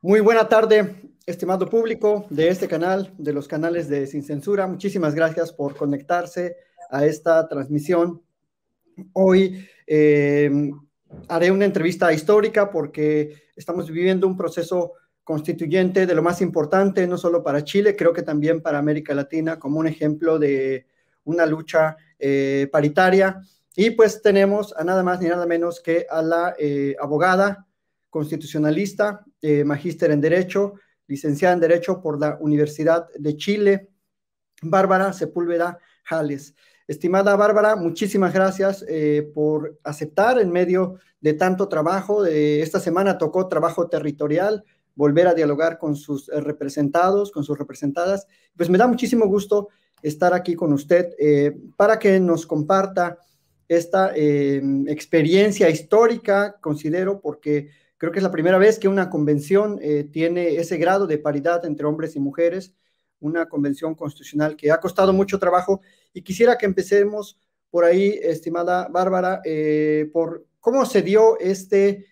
Muy buena tarde, estimado público de este canal, de los canales de Sin Censura. Muchísimas gracias por conectarse a esta transmisión. Hoy haré una entrevista histórica porque estamos viviendo un proceso constituyente de lo más importante, no solo para Chile, creo que también para América Latina, como un ejemplo de una lucha paritaria. Y pues tenemos a nada más ni nada menos que a la abogada constitucionalista, magíster en Derecho, licenciada en Derecho por la Universidad de Chile, Bárbara Sepúlveda Jales. Estimada Bárbara, muchísimas gracias por aceptar en medio de tanto trabajo. Esta semana tocó trabajo territorial, volver a dialogar con sus representados, con sus representadas. Pues me da muchísimo gusto estar aquí con usted para que nos comparta esta experiencia histórica, considero, porque creo que es la primera vez que una convención tiene ese grado de paridad entre hombres y mujeres, una convención constitucional que ha costado mucho trabajo, y quisiera que empecemos por ahí, estimada Bárbara, por cómo se dio este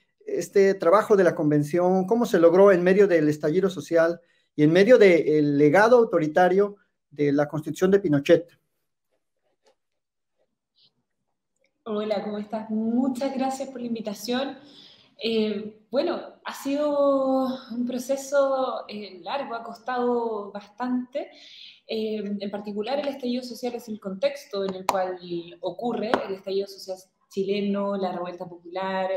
trabajo de la convención, cómo se logró en medio del estallido social y en medio del legado autoritario de la constitución de Pinochet. Hola, ¿cómo estás? Muchas gracias por la invitación. Bueno, ha sido un proceso largo, ha costado bastante. En particular, el estallido social es el contexto en el cual ocurre el estallido social chileno, la revuelta popular,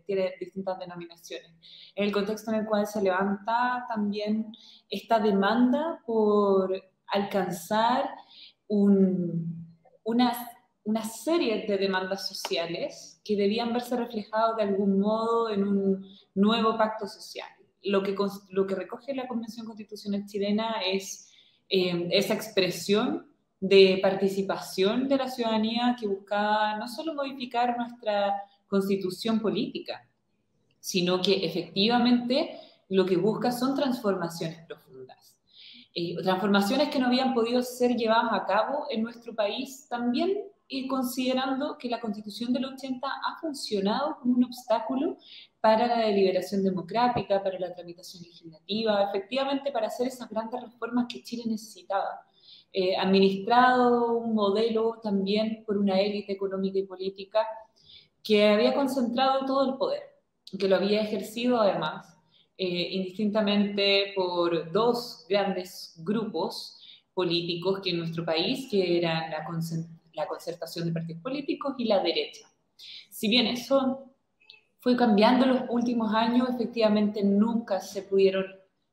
tiene distintas denominaciones. En el contexto en el cual se levanta también esta demanda por alcanzar una serie de demandas sociales que debían verse reflejados de algún modo en un nuevo pacto social. Lo que recoge la Convención Constitucional chilena es esa expresión de participación de la ciudadanía que buscaba no solo modificar nuestra constitución política, sino que efectivamente lo que busca son transformaciones profundas. Transformaciones que no habían podido ser llevadas a cabo en nuestro país también, y considerando que la Constitución del 80 ha funcionado como un obstáculo para la deliberación democrática, para la tramitación legislativa, efectivamente para hacer esas grandes reformas que Chile necesitaba. Administrado un modelo también por una élite económica y política que había concentrado todo el poder, que lo había ejercido además indistintamente por dos grandes grupos políticos que en nuestro país, que eran la concertación de partidos políticos y la derecha. Si bien eso fue cambiando en los últimos años, efectivamente nunca se pudieron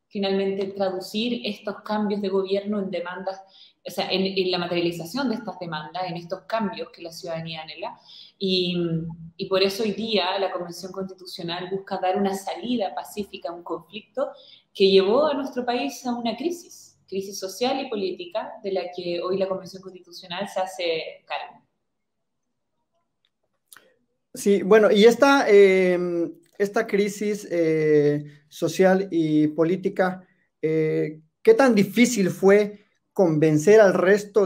finalmente traducir estos cambios de gobierno en demandas, o sea, en la materialización de estas demandas, en estos cambios que la ciudadanía anhela. Y por eso hoy día la Convención Constitucional busca dar una salida pacífica a un conflicto que llevó a nuestro país a una crisis social y política de la que hoy la Convención Constitucional se hace cargo. Sí, bueno, y esta crisis social y política, ¿qué tan difícil fue convencer al resto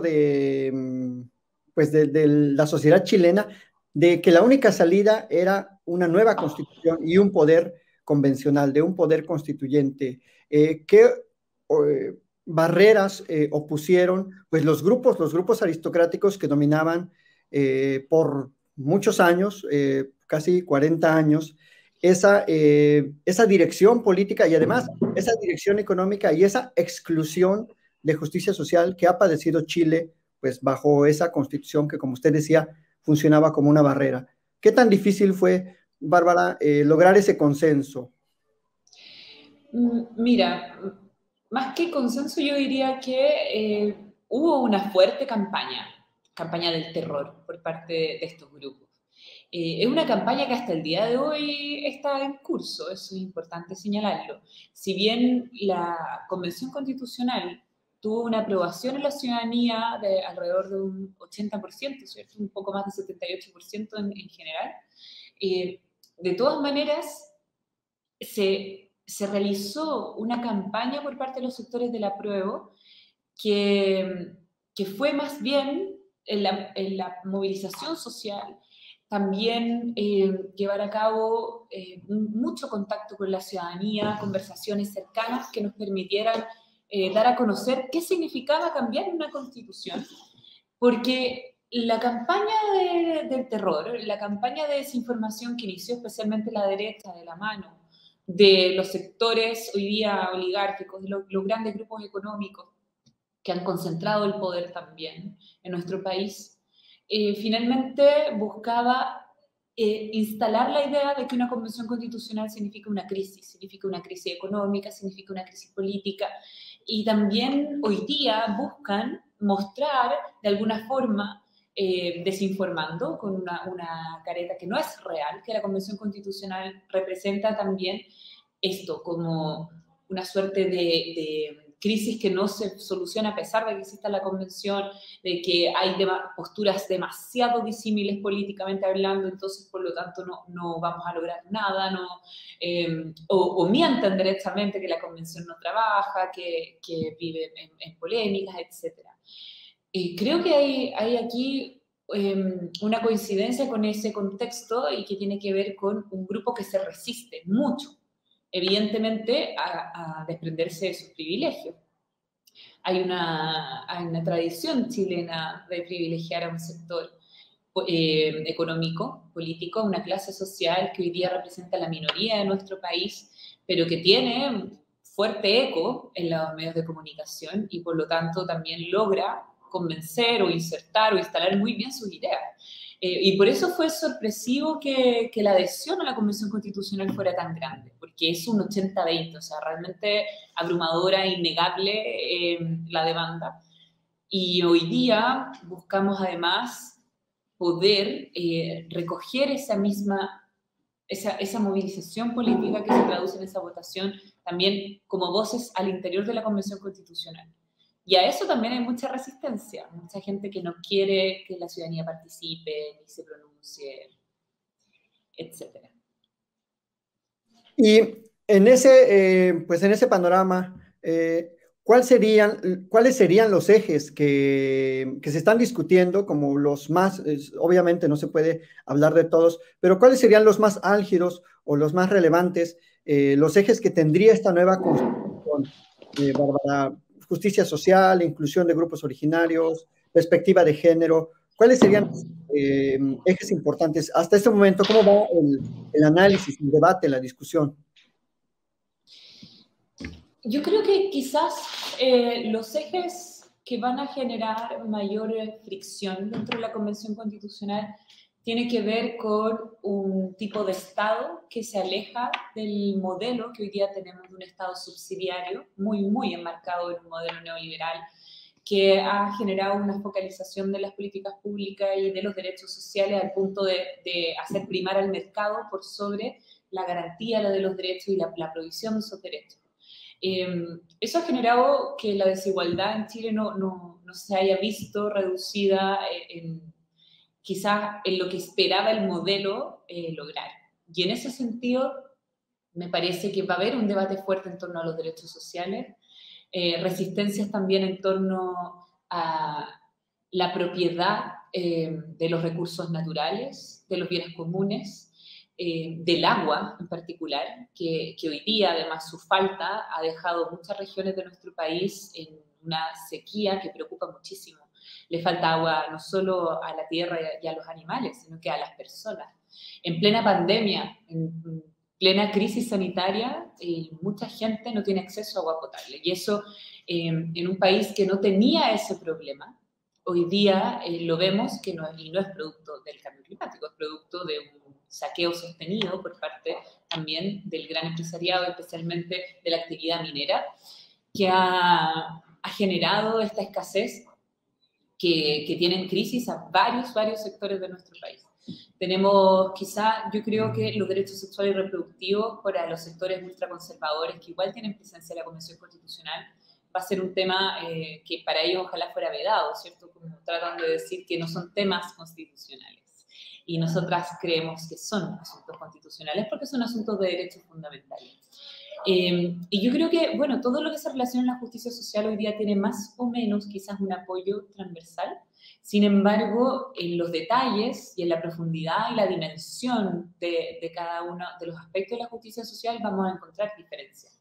pues de la sociedad chilena de que la única salida era una nueva constitución y un poder convencional, de un poder constituyente? ¿Qué barreras opusieron pues los grupos aristocráticos que dominaban por muchos años, casi 40 años, esa dirección política y además esa dirección económica y esa exclusión de justicia social que ha padecido Chile, pues bajo esa constitución que, como usted decía, funcionaba como una barrera? ¿Qué tan difícil fue, Bárbara, lograr ese consenso? Mira, más que consenso, yo diría que hubo una fuerte campaña del terror por parte de estos grupos. Es una campaña que hasta el día de hoy está en curso, eso es importante señalarlo. Si bien la Convención Constitucional tuvo una aprobación en la ciudadanía de alrededor de un 80%, ¿cierto? Un poco más de 78% en general, de todas maneras se realizó una campaña por parte de los sectores del apruebo que fue más bien en la movilización social, también llevar a cabo mucho contacto con la ciudadanía, conversaciones cercanas que nos permitieran dar a conocer qué significaba cambiar una constitución, porque la campaña del terror, la campaña de desinformación que inició especialmente la derecha de la mano de los sectores hoy día oligárquicos, de los grandes grupos económicos que han concentrado el poder también en nuestro país, finalmente buscaba instalar la idea de que una convención constitucional significa una crisis económica, significa una crisis política, y también hoy día buscan mostrar de alguna forma, desinformando con una careta que no es real, que la convención constitucional representa también esto como una suerte de crisis que no se soluciona a pesar de que exista la convención, de que hay posturas demasiado disímiles políticamente hablando, entonces por lo tanto no vamos a lograr nada, o mienten derechamente que la convención no trabaja, que vive en polémicas, etc. Creo que hay aquí una coincidencia con ese contexto y que tiene que ver con un grupo que se resiste mucho, evidentemente, a desprenderse de sus privilegios. Hay una tradición chilena de privilegiar a un sector económico, político, una clase social que hoy día representa la minoría de nuestro país, pero que tiene fuerte eco en los medios de comunicación y por lo tanto también logra convencer o insertar o instalar muy bien sus ideas. Y por eso fue sorpresivo que la adhesión a la Convención Constitucional fuera tan grande, porque es un 80-20, o sea, realmente abrumadora, innegable la demanda. Y hoy día buscamos además poder recoger esa movilización política que se traduce en esa votación también como voces al interior de la Convención Constitucional. Y a eso también hay mucha resistencia, mucha gente que no quiere que la ciudadanía participe, ni se pronuncie, etc. Y en ese panorama, ¿cuáles serían los ejes que se están discutiendo como los más, obviamente no se puede hablar de todos, pero cuáles serían los más álgidos o los más relevantes, los ejes que tendría esta nueva constitución, Bárbara? Justicia social, inclusión de grupos originarios, perspectiva de género. ¿Cuáles serían ejes importantes hasta este momento? ¿Cómo va el análisis, el debate, la discusión? Yo creo que quizás los ejes que van a generar mayor fricción dentro de la Convención Constitucional tiene que ver con un tipo de Estado que se aleja del modelo que hoy día tenemos de un Estado subsidiario, muy, muy enmarcado en un modelo neoliberal, que ha generado una focalización de las políticas públicas y de los derechos sociales al punto de hacer primar al mercado por sobre la garantía de los derechos y la provisión de esos derechos. Eso ha generado que la desigualdad en Chile no se haya visto reducida quizás en lo que esperaba el modelo lograr. Y en ese sentido, me parece que va a haber un debate fuerte en torno a los derechos sociales, resistencias también en torno a la propiedad de los recursos naturales, de los bienes comunes, del agua en particular, que hoy día además su falta ha dejado muchas regiones de nuestro país en una sequía que preocupa muchísimo. Le falta agua no solo a la tierra y a los animales, sino que a las personas. En plena pandemia, en plena crisis sanitaria, mucha gente no tiene acceso a agua potable. Y eso, en un país que no tenía ese problema, hoy día lo vemos que no es producto del cambio climático, es producto de un saqueo sostenido por parte también del gran empresariado, especialmente de la actividad minera, que ha generado esta escasez que tienen crisis a varios sectores de nuestro país. Tenemos quizá, yo creo que los derechos sexuales y reproductivos para los sectores ultraconservadores, que igual tienen presencia en la Convención Constitucional, va a ser un tema que para ellos ojalá fuera vedado, ¿cierto? Como tratan de decir que no son temas constitucionales. Y nosotras creemos que son asuntos constitucionales porque son asuntos de derechos fundamentales. Y yo creo que, bueno, todo lo que se relaciona a la justicia social hoy día tiene más o menos quizás un apoyo transversal, Sin embargo, en los detalles y en la profundidad y la dimensión de cada uno de los aspectos de la justicia social vamos a encontrar diferencias.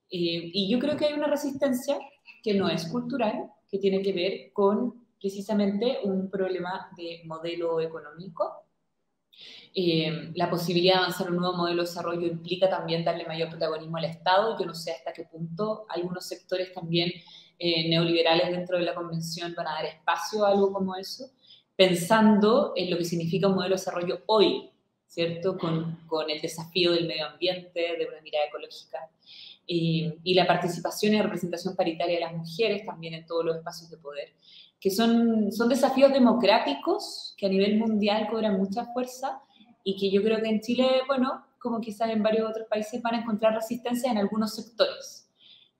Y yo creo que hay una resistencia que no es cultural, que tiene que ver con precisamente un problema de modelo económico. La posibilidad de avanzar un nuevo modelo de desarrollo implica también darle mayor protagonismo al Estado. Yo no sé hasta qué punto algunos sectores también neoliberales dentro de la convención van a dar espacio a algo como eso, pensando en lo que significa un modelo de desarrollo hoy, ¿cierto? Con el desafío del medio ambiente, de una mirada ecológica. Y la participación y representación paritaria de las mujeres también en todos los espacios de poder, que son desafíos democráticos que a nivel mundial cobran mucha fuerza y que yo creo que en Chile, bueno, como quizás en varios otros países, van a encontrar resistencia en algunos sectores.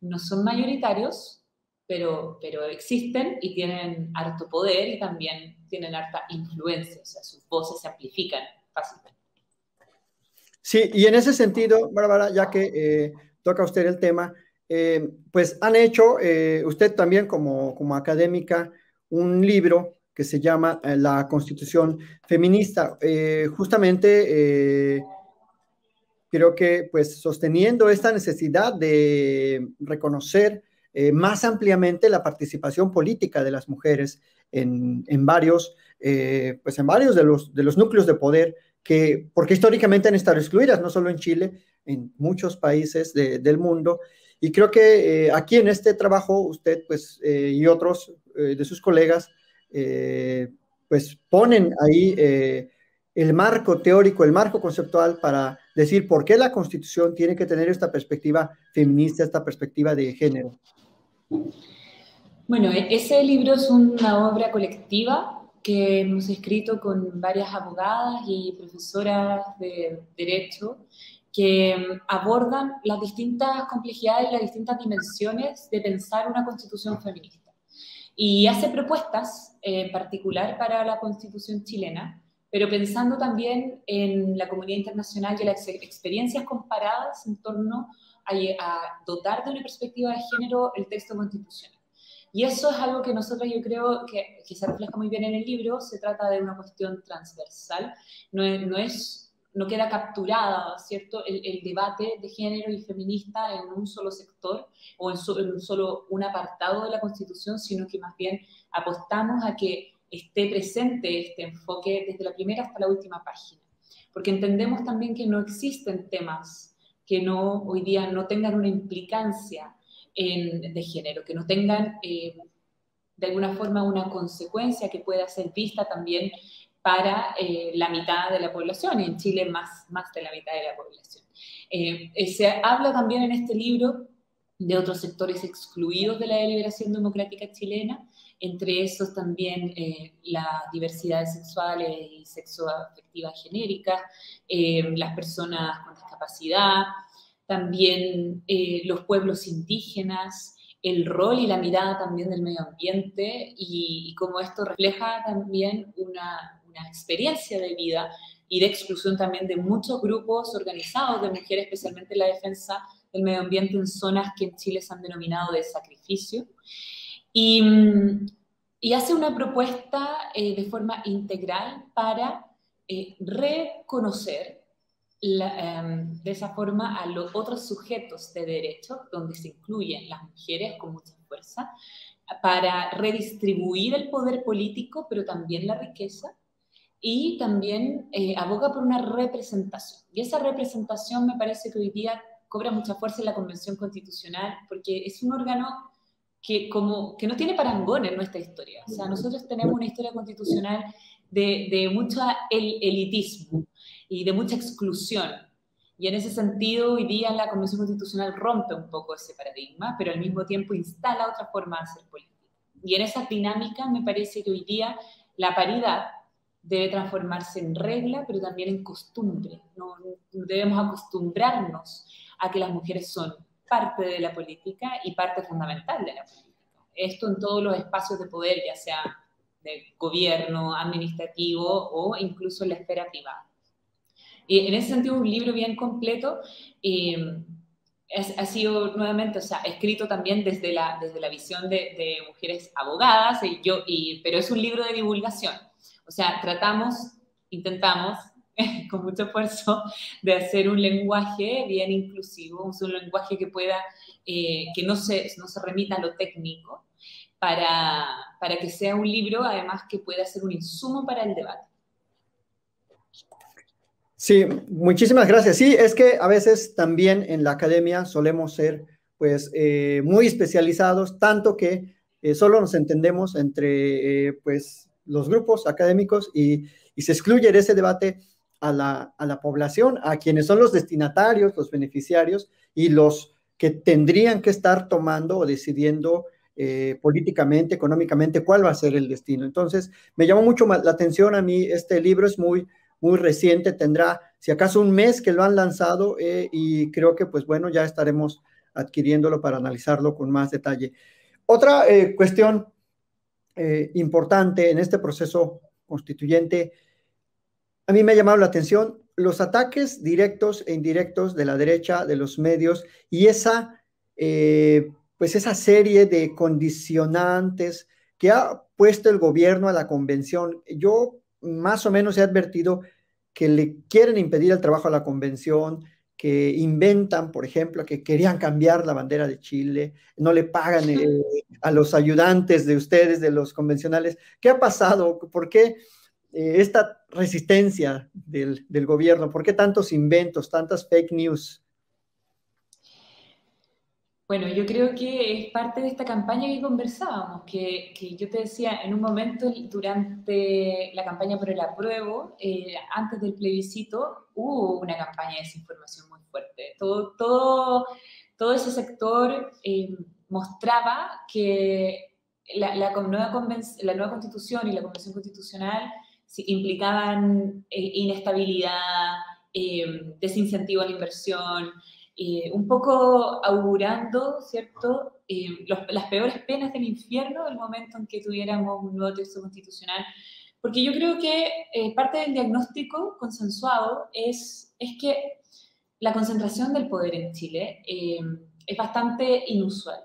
No son mayoritarios, pero existen y tienen harto poder y también tienen harta influencia, o sea, sus voces se amplifican fácilmente. Sí, y en ese sentido, Bárbara, ya que toca usted el tema, pues han hecho usted también como académica un libro que se llama La Constitución Feminista. Justamente creo que pues sosteniendo esta necesidad de reconocer más ampliamente la participación política de las mujeres en varios, pues en varios de los núcleos de poder porque históricamente han estado excluidas, no solo en Chile, en muchos países del mundo. Y creo que aquí en este trabajo usted pues, y otros de sus colegas pues ponen ahí el marco teórico, el marco conceptual para decir por qué la Constitución tiene que tener esta perspectiva feminista, esta perspectiva de género. Bueno, ese libro es una obra colectiva que hemos escrito con varias abogadas y profesoras de Derecho que abordan las distintas complejidades y las distintas dimensiones de pensar una constitución feminista. Y hace propuestas en particular para la constitución chilena, pero pensando también en la comunidad internacional y en las experiencias comparadas en torno a dotar de una perspectiva de género el texto constitucional. Y eso es algo que nosotros yo creo que se refleja muy bien en el libro. Se trata de una cuestión transversal, no queda capturada, ¿cierto?, el debate de género y feminista en un solo sector o en solo un apartado de la Constitución, sino que más bien apostamos a que esté presente este enfoque desde la primera hasta la última página. Porque entendemos también que no existen temas que hoy día no tengan una implicancia de género, que no tengan de alguna forma una consecuencia que pueda ser vista también para la mitad de la población, y en Chile más de la mitad de la población. Se habla también en este libro de otros sectores excluidos de la deliberación democrática chilena, entre esos también las diversidades sexuales y sexoafectivas genéricas, las personas con discapacidad, también los pueblos indígenas, el rol y la mirada también del medio ambiente y cómo esto refleja también una experiencia de vida y de exclusión también de muchos grupos organizados de mujeres, especialmente en la defensa del medio ambiente en zonas que en Chile se han denominado de sacrificio. Y hace una propuesta de forma integral para reconocer de esa forma a los otros sujetos de derecho, donde se incluyen las mujeres con mucha fuerza, para redistribuir el poder político, pero también la riqueza, y también aboga por una representación. Y esa representación me parece que hoy día cobra mucha fuerza en la Convención Constitucional, porque es un órgano que no tiene parangón en nuestra historia. O sea, nosotros tenemos una historia constitucional de mucho elitismo y de mucha exclusión. Y en ese sentido, hoy día la Convención Constitucional rompe un poco ese paradigma, pero al mismo tiempo instala otra forma de hacer política. Y en esa dinámica me parece que hoy día la paridad debe transformarse en regla, pero también en costumbre. No debemos acostumbrarnos a que las mujeres son parte de la política y parte fundamental de la política. Esto en todos los espacios de poder, ya sea de gobierno, administrativo o incluso en la esfera privada. En ese sentido, un libro bien completo ha sido nuevamente, o sea, escrito también desde la visión de mujeres abogadas, pero es un libro de divulgación. O sea, intentamos, con mucho esfuerzo, de hacer un lenguaje bien inclusivo, un lenguaje que pueda, que no se remita a lo técnico, para que sea un libro, además, que pueda ser un insumo para el debate. Sí, muchísimas gracias. Sí, es que a veces también en la academia solemos ser pues muy especializados, tanto que solo nos entendemos entre pues los grupos académicos y se excluye de ese debate a la población, a quienes son los destinatarios, los beneficiarios y los que tendrían que estar tomando o decidiendo políticamente, económicamente, cuál va a ser el destino. Entonces, me llamó mucho la atención a mí, este libro es muy reciente, tendrá si acaso un mes que lo han lanzado y creo que pues bueno, ya estaremos adquiriéndolo para analizarlo con más detalle. Otra cuestión importante en este proceso constituyente, a mí me ha llamado la atención los ataques directos e indirectos de la derecha, de los medios y pues esa serie de condicionantes que ha puesto el gobierno a la convención. Yo más o menos he advertido que le quieren impedir el trabajo a la convención, que inventan, por ejemplo, que querían cambiar la bandera de Chile, no le pagan a los ayudantes de ustedes, de los convencionales. ¿Qué ha pasado? ¿Por qué esta resistencia del gobierno? ¿Por qué tantos inventos, tantas fake news? Bueno, yo creo que es parte de esta campaña que conversábamos, que yo te decía en un momento durante la campaña por el apruebo, antes del plebiscito, hubo una campaña de desinformación muy fuerte. Todo ese sector mostraba que la nueva constitución y la convención constitucional implicaban inestabilidad, desincentivo a la inversión, un poco augurando, ¿cierto?, las peores penas del infierno el momento en que tuviéramos un nuevo texto constitucional. Porque yo creo que parte del diagnóstico consensuado es que la concentración del poder en Chile es bastante inusual.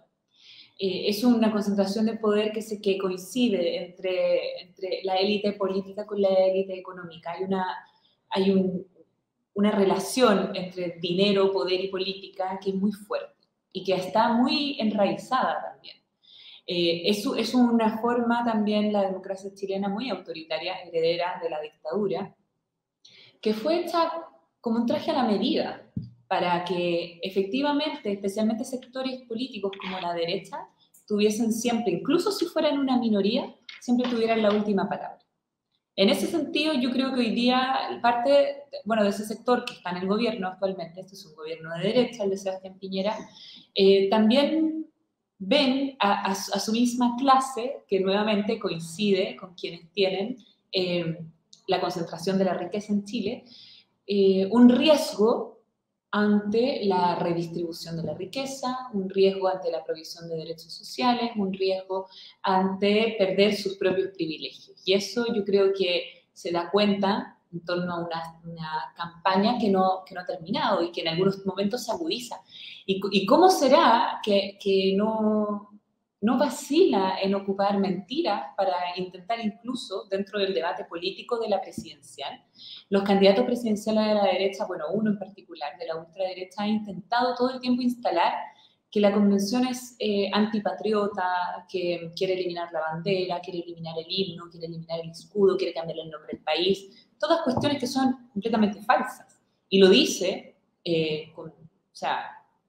Es una concentración de poder que coincide entre la élite política con la élite económica. Hay una relación entre dinero, poder y política que es muy fuerte y que está muy enraizada también. Es una forma también, la democracia chilena, muy autoritaria, heredera de la dictadura, que fue hecha como un traje a la medida para que efectivamente, especialmente sectores políticos como la derecha, tuviesen siempre, incluso si fueran una minoría, siempre tuvieran la última palabra. En ese sentido, yo creo que hoy día parte, bueno, de ese sector que está en el gobierno actualmente, este es un gobierno de derecha, el de Sebastián Piñera, también ven a su misma clase, que nuevamente coincide con quienes tienen la concentración de la riqueza en Chile, un riesgo ante la redistribución de la riqueza, un riesgo ante la provisión de derechos sociales, un riesgo ante perder sus propios privilegios. Y eso yo creo que se da cuenta en torno a una campaña que no ha terminado y que en algunos momentos se agudiza. ¿Y cómo será que no vacila en ocupar mentiras para intentar incluso, dentro del debate político de la presidencial, los candidatos presidenciales de la derecha, bueno, uno en particular, de la ultraderecha, ha intentado todo el tiempo instalar que la convención es antipatriota, que quiere eliminar la bandera, quiere eliminar el himno, quiere eliminar el escudo, quiere cambiar el nombre del país, todas cuestiones que son completamente falsas. Y lo dice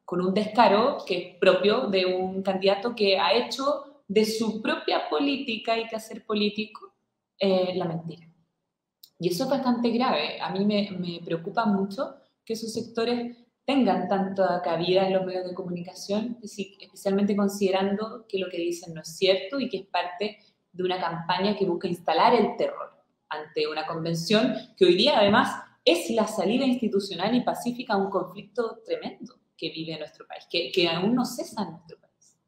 con un descaro que es propio de un candidato que ha hecho de su propia política y quehacer político la mentira. Y eso es bastante grave. A mí me preocupa mucho que esos sectores tengan tanta cabida en los medios de comunicación, especialmente considerando que lo que dicen no es cierto y que es parte de una campaña que busca instalar el terror ante una convención que hoy día además es la salida institucional y pacífica a un conflicto tremendo que vive nuestro país, que aún no cesa en nuestro país.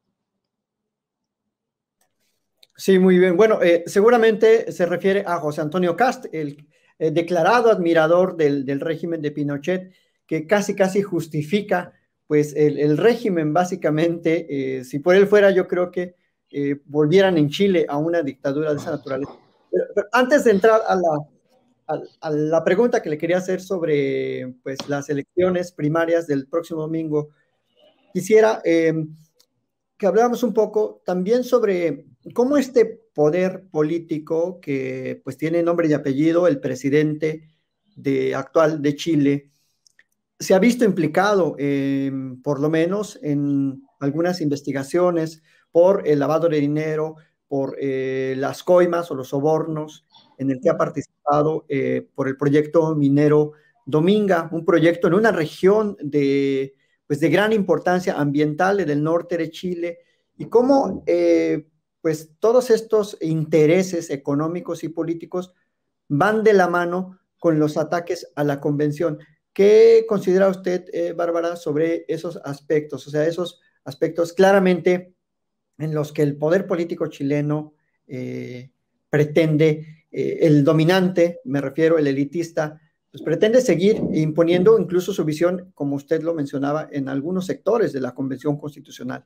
Sí, muy bien. Bueno, seguramente se refiere a José Antonio Kast, el declarado admirador del régimen de Pinochet, que casi justifica pues el régimen básicamente, si por él fuera, yo creo que volvieran en Chile a una dictadura de esa naturaleza. Pero antes de entrar a la pregunta que le quería hacer sobre pues, las elecciones primarias del próximo domingo, quisiera que habláramos un poco también sobre cómo este poder político que pues tiene nombre y apellido, el presidente actual de Chile, se ha visto implicado, por lo menos, en algunas investigaciones por el lavado de dinero, por las coimas o los sobornos en el que ha participado por el proyecto minero Dominga, un proyecto en una región pues de gran importancia ambiental en el norte de Chile, y cómo pues todos estos intereses económicos y políticos van de la mano con los ataques a la convención. ¿Qué considera usted, Bárbara, sobre esos aspectos? O sea, esos aspectos claramente en los que el poder político chileno pretende, el dominante, me refiero, el elitista, pues pretende seguir imponiendo incluso su visión, como usted lo mencionaba, en algunos sectores de la Convención Constitucional.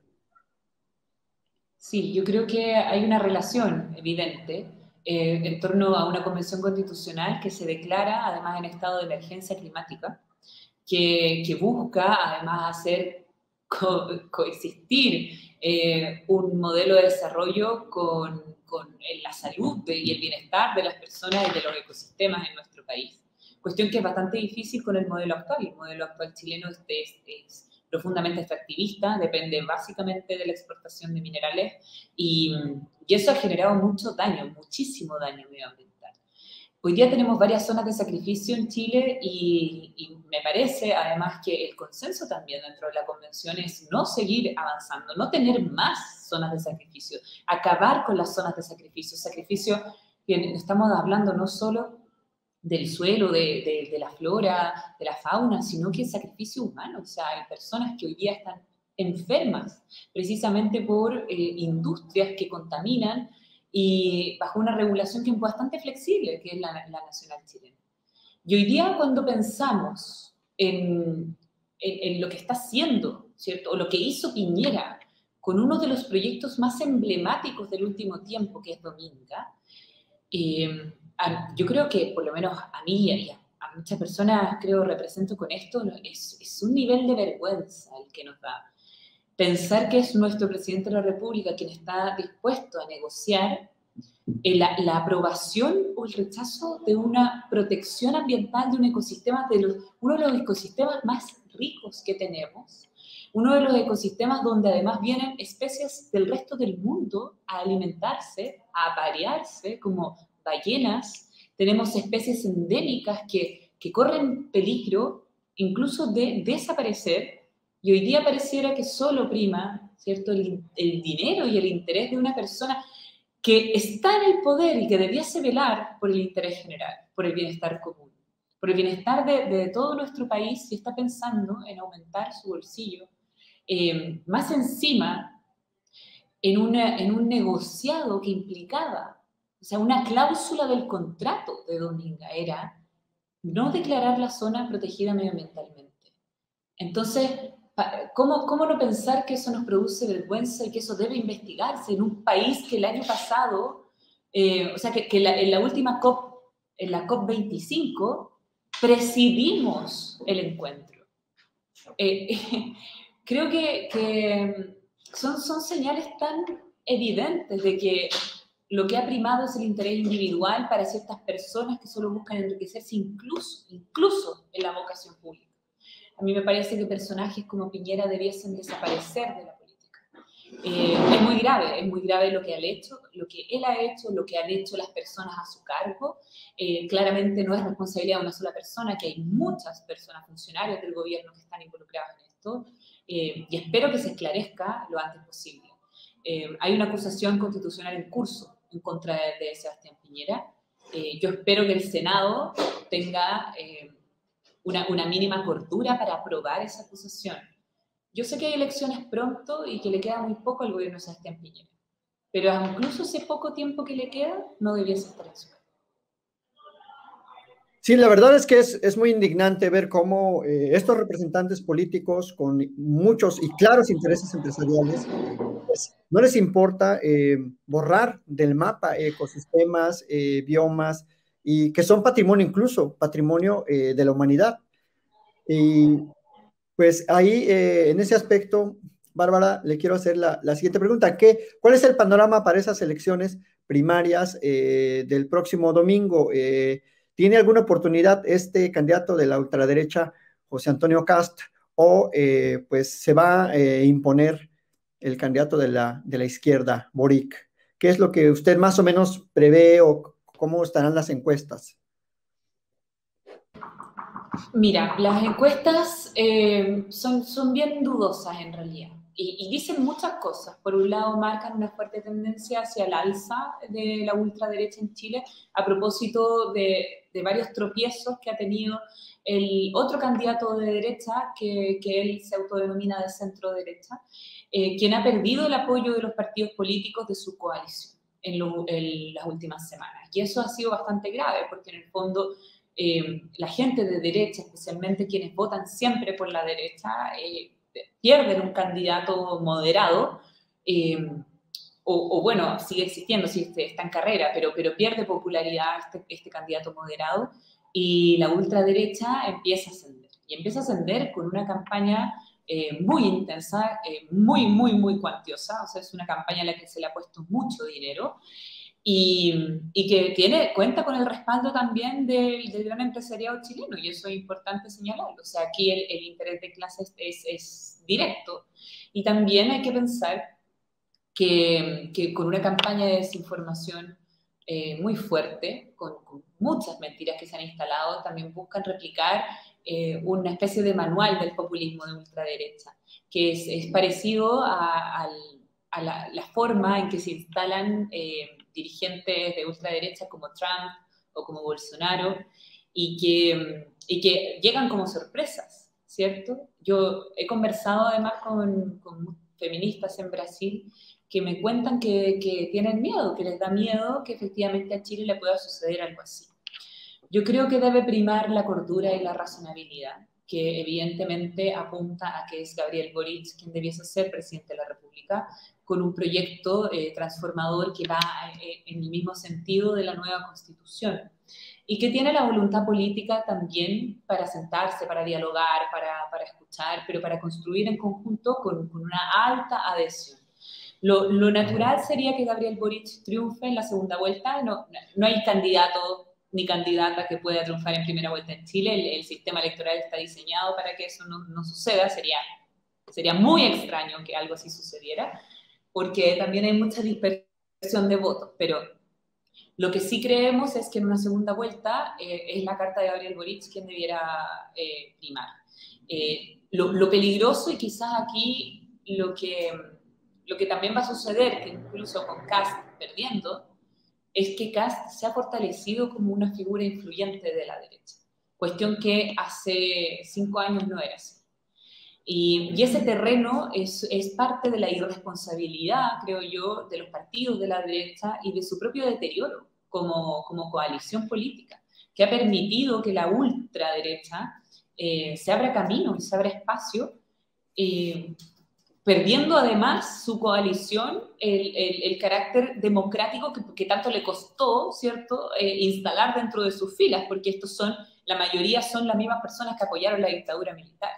Sí, yo creo que hay una relación evidente en torno a una convención constitucional que se declara además en estado de emergencia climática, que busca además hacer coexistir un modelo de desarrollo con la salud y el bienestar de las personas y de los ecosistemas en nuestro país. Cuestión que es bastante difícil con el modelo actual. El modelo actual chileno es profundamente extractivista, depende básicamente de la exportación de minerales y eso ha generado mucho daño, muchísimo daño medioambiental. Hoy día tenemos varias zonas de sacrificio en Chile y me parece además que el consenso también dentro de la convención es no seguir avanzando, no tener más zonas de sacrificio, acabar con las zonas de sacrificio. Sacrificio, bien, estamos hablando no solo del suelo, de la flora, de la fauna, sino que es sacrificio humano. O sea, hay personas que hoy día están enfermas precisamente por industrias que contaminan y bajo una regulación que es bastante flexible, que es la nacional chilena. Y hoy día cuando pensamos en lo que está haciendo, ¿cierto? O lo que hizo Piñera con uno de los proyectos más emblemáticos del último tiempo, que es Dominga, yo creo que por lo menos a mí y a muchas personas creo represento con esto, es un nivel de vergüenza el que nos da. Pensar que es nuestro presidente de la República quien está dispuesto a negociar la aprobación o el rechazo de una protección ambiental de un ecosistema, uno de los ecosistemas más ricos que tenemos, uno de los ecosistemas donde además vienen especies del resto del mundo a alimentarse, a aparearse, como ballenas, tenemos especies endémicas que corren peligro incluso de desaparecer, y hoy día pareciera que solo prima, ¿cierto?, el dinero y el interés de una persona que está en el poder y que debiese velar por el interés general, por el bienestar común, por el bienestar de todo nuestro país, y está pensando en aumentar su bolsillo. Más encima, en un negociado que implicaba, o sea, una cláusula del contrato de Dominga era no declarar la zona protegida medioambientalmente. Entonces, ¿cómo no pensar que eso nos produce vergüenza y que eso debe investigarse en un país que el año pasado, o sea, que en la última COP, en la COP25, presidimos el encuentro? Creo que son señales tan evidentes de que lo que ha primado es el interés individual para ciertas personas que solo buscan enriquecerse incluso en la vocación pública. A mí me parece que personajes como Piñera debiesen desaparecer de la política. Es muy grave lo que él ha hecho, lo que han hecho las personas a su cargo. Claramente no es responsabilidad de una sola persona, que hay muchas personas, funcionarios del gobierno que están involucrados en esto, y espero que se esclarezca lo antes posible. Hay una acusación constitucional en curso en contra de Sebastián Piñera. Yo espero que el Senado tenga una mínima cordura para aprobar esa acusación. Yo sé que hay elecciones pronto y que le queda muy poco al gobierno de Sebastián Piñera, pero incluso ese poco tiempo que le queda no debiese estar en su cargo. Sí, la verdad es que es muy indignante ver cómo estos representantes políticos con muchos y claros intereses empresariales, pues, no les importa borrar del mapa ecosistemas, biomas, y que son patrimonio incluso, patrimonio de la humanidad. Y pues ahí, en ese aspecto, Bárbara, le quiero hacer la siguiente pregunta. ¿Cuál es el panorama para esas elecciones primarias del próximo domingo? ¿Tiene alguna oportunidad este candidato de la ultraderecha, José Antonio Cast, o pues se va a imponer el candidato de la izquierda, Boric? ¿Qué es lo que usted más o menos prevé o cómo estarán las encuestas? Mira, las encuestas son bien dudosas en realidad y dicen muchas cosas. Por un lado, marcan una fuerte tendencia hacia el alza de la ultraderecha en Chile a propósito de varios tropiezos que ha tenido el otro candidato de derecha, que él se autodenomina de centro derecha, quien ha perdido el apoyo de los partidos políticos de su coalición en las últimas semanas. Y eso ha sido bastante grave porque en el fondo la gente de derecha, especialmente quienes votan siempre por la derecha, pierden un candidato moderado, eh, o bueno, sigue existiendo, sí, está en carrera, pero pierde popularidad este candidato moderado y la ultraderecha empieza a ascender. Y empieza a ascender con una campaña muy intensa, muy cuantiosa, o sea, es una campaña a la que se le ha puesto mucho dinero y que cuenta con el respaldo también del gran empresariado chileno, y eso es importante señalarlo. O sea, aquí el interés de clases es directo. Y también hay que pensar que con una campaña de desinformación muy fuerte, con muchas mentiras que se han instalado, también buscan replicar una especie de manual del populismo de ultraderecha, que es parecido a la forma en que se instalan dirigentes de ultraderecha como Trump o como Bolsonaro y que llegan como sorpresas, ¿cierto? Yo he conversado además con feministas en Brasil que me cuentan que tienen miedo, que les da miedo que efectivamente a Chile le pueda suceder algo así. Yo creo que debe primar la cordura y la razonabilidad, que evidentemente apunta a que es Gabriel Boric quien debiese ser presidente de la República, con un proyecto transformador que va en el mismo sentido de la nueva Constitución y que tiene la voluntad política también para sentarse, para dialogar, para escuchar, pero para construir en conjunto con una alta adhesión. Lo natural sería que Gabriel Boric triunfe en la segunda vuelta. No hay candidato ni candidata que pueda triunfar en primera vuelta en Chile. El sistema electoral está diseñado para que eso no suceda. Sería muy extraño que algo así sucediera, porque también hay mucha dispersión de votos. Pero lo que sí creemos es que en una segunda vuelta es la carta de Gabriel Boric quien debiera primar. Lo peligroso y quizás aquí lo que también va a suceder, que incluso con Kast perdiendo, es que Kast se ha fortalecido como una figura influyente de la derecha, cuestión que hace 5 años no era así. Y ese terreno es parte de la irresponsabilidad, creo yo, de los partidos de la derecha y de su propio deterioro como coalición política, que ha permitido que la ultraderecha se abra camino y se abra espacio, eh, perdiendo además su coalición el carácter democrático que tanto le costó, ¿cierto?, instalar dentro de sus filas, porque la mayoría son las mismas personas que apoyaron la dictadura militar.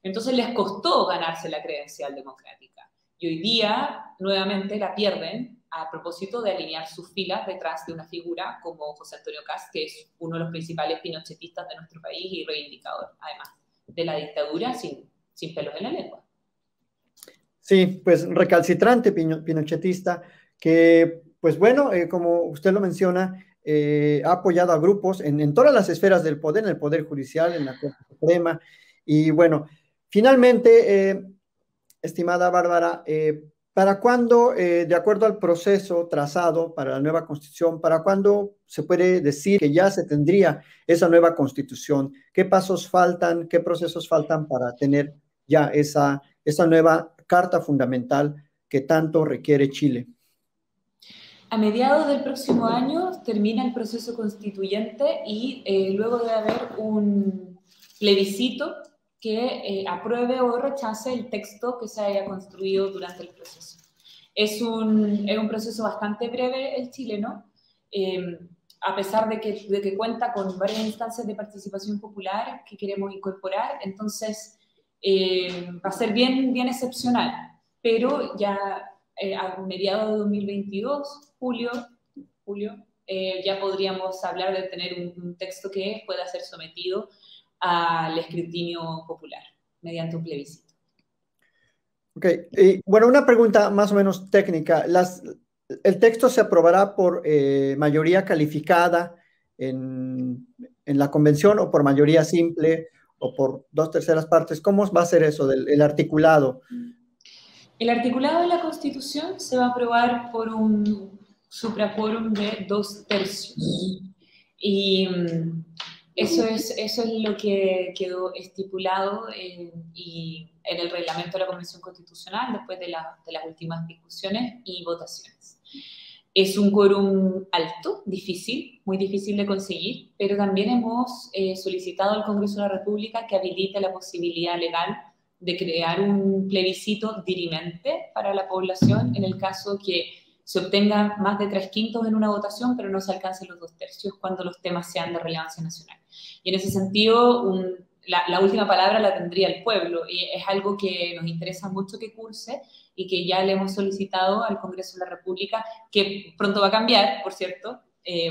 Entonces les costó ganarse la credencial democrática. Y hoy día, nuevamente, la pierden a propósito de alinear sus filas detrás de una figura como José Antonio Kast, que es uno de los principales pinochetistas de nuestro país y reivindicador, además, de la dictadura sin pelos en la lengua. Sí, pues recalcitrante pinochetista, que pues bueno, como usted lo menciona, ha apoyado a grupos en todas las esferas del poder, en el Poder Judicial, en la Corte Suprema, y bueno, finalmente, estimada Bárbara, ¿para cuándo, de acuerdo al proceso trazado para la nueva constitución, para cuándo se puede decir que ya se tendría esa nueva constitución? ¿Qué pasos faltan, qué procesos faltan para tener ya esa nueva carta fundamental que tanto requiere Chile? A mediados del próximo año termina el proceso constituyente y luego debe haber un plebiscito que apruebe o rechace el texto que se haya construido durante el proceso. Es un proceso bastante breve el chileno, a pesar de que cuenta con varias instancias de participación popular que queremos incorporar, entonces va a ser bien excepcional, pero ya a mediados de 2022, julio ya podríamos hablar de tener un texto que pueda ser sometido al escrutinio popular mediante un plebiscito. Ok, bueno, una pregunta más o menos técnica. ¿El texto se aprobará por mayoría calificada en la convención o por mayoría simple o por 2/3 partes? ¿Cómo va a ser eso del articulado? El articulado de la Constitución se va a aprobar por un supraquórum de 2/3. Y eso es lo que quedó estipulado y en el reglamento de la Convención Constitucional después de las últimas discusiones y votaciones. Es un quórum alto, difícil, muy difícil de conseguir, pero también hemos solicitado al Congreso de la República que habilite la posibilidad legal de crear un plebiscito dirimente para la población en el caso que se obtenga más de 3/5 en una votación, pero no se alcancen los 2/3 cuando los temas sean de relevancia nacional. Y en ese sentido, la última palabra la tendría el pueblo, y es algo que nos interesa mucho que curse y que ya le hemos solicitado al Congreso de la República, que pronto va a cambiar, por cierto,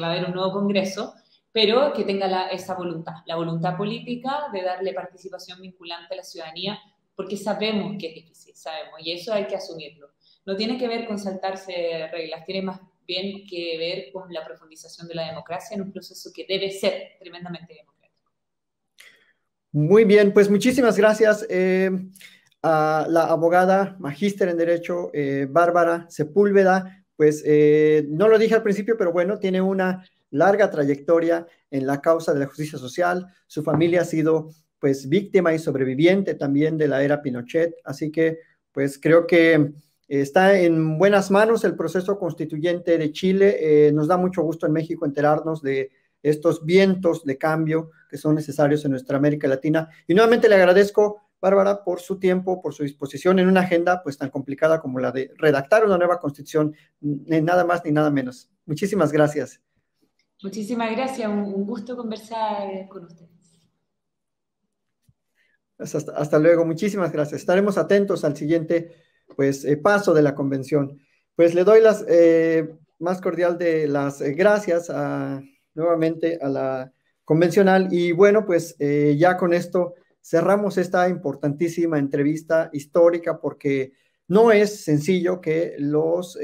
va a haber un nuevo Congreso, pero que tenga esa voluntad, la voluntad política de darle participación vinculante a la ciudadanía, porque sabemos que es difícil, sabemos, y eso hay que asumirlo. No tiene que ver con saltarse reglas, tiene más bien que ver con la profundización de la democracia en un proceso que debe ser tremendamente democrático. Muy bien, pues muchísimas gracias a la abogada magíster en Derecho, Bárbara Sepúlveda. Pues no lo dije al principio, pero bueno, tiene una larga trayectoria en la causa de la justicia social. Su familia ha sido pues víctima y sobreviviente también de la era Pinochet, así que pues creo que está en buenas manos el proceso constituyente de Chile. Nos da mucho gusto en México enterarnos de estos vientos de cambio que son necesarios en nuestra América Latina. Y nuevamente le agradezco, Bárbara, por su tiempo, por su disposición en una agenda pues tan complicada como la de redactar una nueva constitución, ni nada más ni nada menos. Muchísimas gracias. Muchísimas gracias, un gusto conversar con ustedes. Hasta luego, muchísimas gracias. Estaremos atentos al siguiente pues, paso de la convención. Pues le doy las más cordial de las gracias nuevamente a la convencional y bueno, pues ya con esto cerramos esta importantísima entrevista histórica porque no es sencillo que los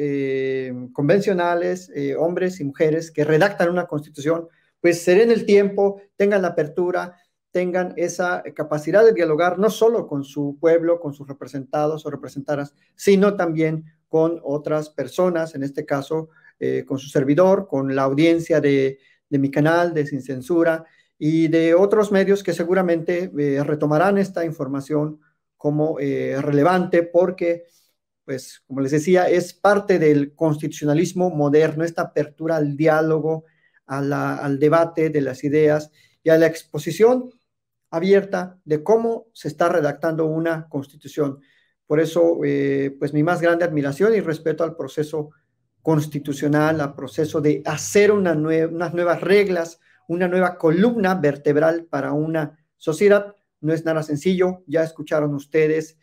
convencionales, hombres y mujeres que redactan una constitución, pues se den el tiempo, tengan la apertura, tengan esa capacidad de dialogar no solo con su pueblo, con sus representados o representadas, sino también con otras personas, en este caso con su servidor, con la audiencia de mi canal, de Sin Censura, y de otros medios que seguramente retomarán esta información como relevante porque, pues, como les decía, es parte del constitucionalismo moderno, esta apertura al diálogo, al debate de las ideas y a la exposición abierta de cómo se está redactando una constitución. Por eso, pues mi más grande admiración y respeto al proceso constitucional, al proceso de hacer unas nuevas reglas, una nueva columna vertebral para una sociedad. No es nada sencillo, ya escucharon ustedes,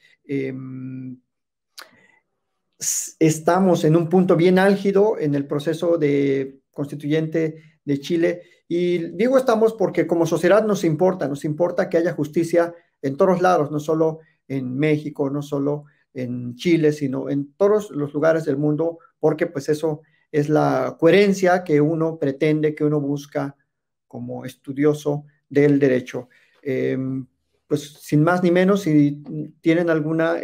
estamos en un punto bien álgido en el proceso de constituyente de Chile. Y digo estamos porque como sociedad nos importa que haya justicia en todos lados, no solo en México, no solo en Chile, sino en todos los lugares del mundo, porque pues eso es la coherencia que uno pretende, que uno busca como estudioso del derecho. Pues sin más ni menos, si tienen alguna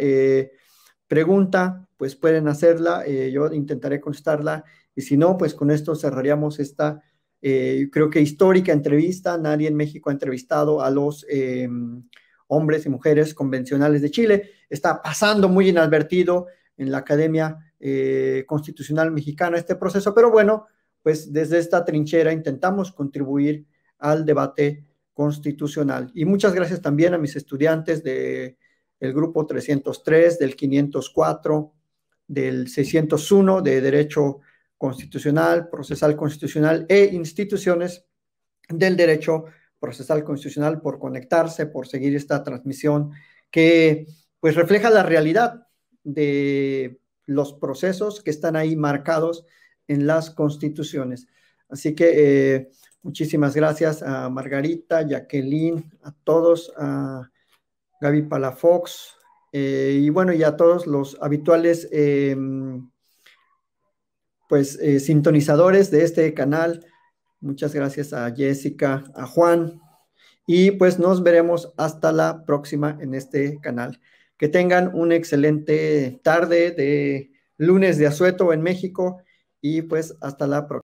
pregunta, pues pueden hacerla, yo intentaré contestarla, y si no, pues con esto cerraríamos esta creo que histórica entrevista. Nadie en México ha entrevistado a los hombres y mujeres convencionales de Chile. Está pasando muy inadvertido en la Academia Constitucional Mexicana este proceso, pero bueno, pues desde esta trinchera intentamos contribuir al debate constitucional. Y muchas gracias también a mis estudiantes del grupo 303, del 504, del 601 de Derecho Constitucional, Procesal Constitucional e instituciones del Derecho Procesal Constitucional por conectarse, por seguir esta transmisión que pues refleja la realidad de los procesos que están ahí marcados en las constituciones. Así que muchísimas gracias a Margarita, Jacqueline, a todos, a Gaby Palafox, y bueno, y a todos los habituales sintonizadores de este canal. Muchas gracias a Jessica, a Juan, y pues nos veremos hasta la próxima en este canal. Que tengan una excelente tarde de lunes de asueto en México y pues hasta la próxima.